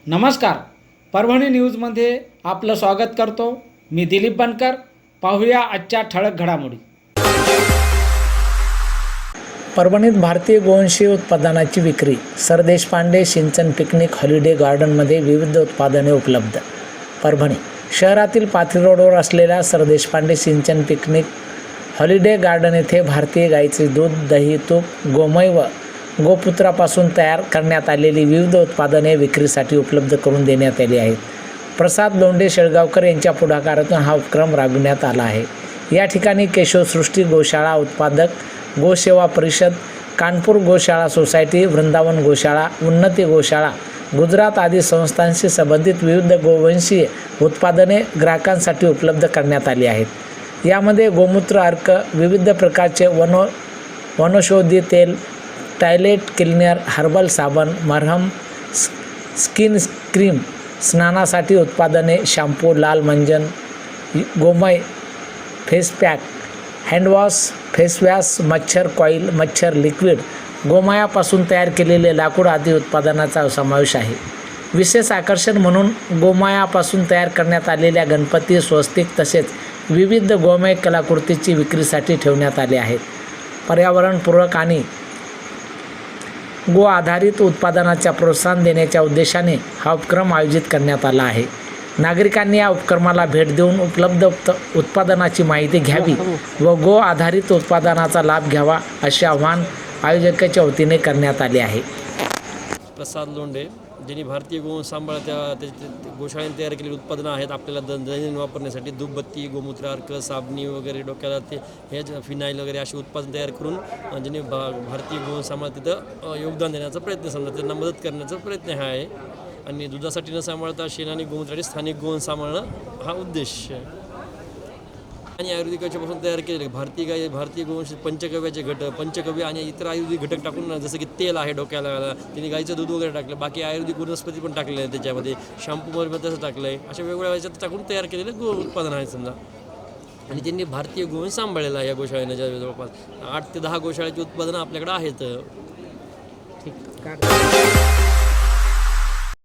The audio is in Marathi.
नमस्कार, परभणी न्यूजमध्ये आपलं स्वागत करतो. मी दिलीप बनकर. पाहूया आजच्या ठळक घडामोडी. परभणीत भारतीय गोवंशीय उत्पादनाची विक्री. सर देशपांडे सिंचन पिकनिक हॉलिडे गार्डनमध्ये विविध उत्पादने उपलब्ध. परभणी शहरातील पाथरी रोडवर असलेल्या सर देशपांडे सिंचन पिकनिक हॉलिडे गार्डन येथे भारतीय गाईचे दूध, दही, तूप, गोमय व गोपुत्रापासून तयार करण्यात आलेली विविध उत्पादने विक्रीसाठी उपलब्ध करून देण्यात आली आहेत. प्रसाद लोंढे शेळगावकर यांच्या पुढाकारातून हा उपक्रम राबविण्यात आला आहे. या ठिकाणी केशवसृष्टी गोशाळा उत्पादक, गोसेवा परिषद, कानपूर गोशाळा सोसायटी, वृंदावन गोशाळा, उन्नती गोशाळा, गुजरात आदी संस्थांशी संबंधित विविध गोवंशीय उत्पादने ग्राहकांसाठी उपलब्ध करण्यात आली आहेत. यामध्ये गोमूत्र अर्क, विविध प्रकारचे वनौषधी तेल, टॉयलेट क्लीनर, हर्बल साबण, मरहम, स्किन क्रीम, स्नानासाठी उत्पादने, शॅम्पू, लाल मंजन, गोमय, फेस पॅक, हँडवॉश, फेसवॉश, मच्छर कॉईल, मच्छर लिक्विड, गोमयापासून तयार केलेले लाकूड आदी उत्पादनाचा समावेश आहे. विशेष आकर्षण म्हणून गोमयापासून तयार करण्यात आलेल्या गणपती, स्वस्तिक तसेच विविध गोमय कलाकृतीची विक्रीसाठी ठेवण्यात आले आहेत. पर्यावरणपूरक आणि गो आधारित उत्पादनाच्या प्रोत्साहन देण्याच्या उद्देशाने हा उपक्रम आयोजित करण्यात आला आहे. नागरिकांनी या उपक्रमाला भेट देऊन उपलब्ध उत्पादनाची माहिती घ्यावी व गो आधारित उत्पादनाचा लाभ घ्यावा असे आवाहन आयोजकाच्या वतीने करण्यात आले आहे. प्रसाद लोंढे, ज्यांनी भारतीय गो सांभाळ गोशाळेने तयार केलेली उत्पादनं आहेत आपल्याला दैनंदिन वापरण्यासाठी. धूपबत्ती, गोमूत्र अर्क, साबणी वगैरे, डोक्याला ते हे फिनाईल वगैरे असे उत्पादन तयार करून ज्यांनी भारतीय गो सांभाळ तिथं योगदान देण्याचा प्रयत्न, समजा त्यांना मदत करण्याचा प्रयत्न हा आहे. आणि दुधासाठी न सांभाळता शेण आणि गोमूत्रासाठी स्थानिक गोवन सांभाळणं हा उद्देश आहे. आणि आयुर्वेदिकाच्यापासून तयार केलेले भारतीय गोवंश पंचगव्याचे पंचगव्य आणि इतर आयुर्वेदिक घटक टाकून, जसं की तेल आहे डोक्याला, त्यांनी गाईचं दूध वगैरे टाकलं, बाकी आयुर्वेदिक वनस्पती पण टाकलेलं आहे त्याच्यामध्ये, शॅम्पूमध्ये तसं टाकलं आहे. अशा वेगवेगळ्या याच्यात टाकून तयार केलेलं गो उत्पादन आहे समजा. आणि त्यांनी भारतीय गोवंश सांभाळलेला आहे. या गोशाळेनं जवळपास 8 ते 10 गोशाळेची उत्पादनं आपल्याकडे आहेत. ठीक.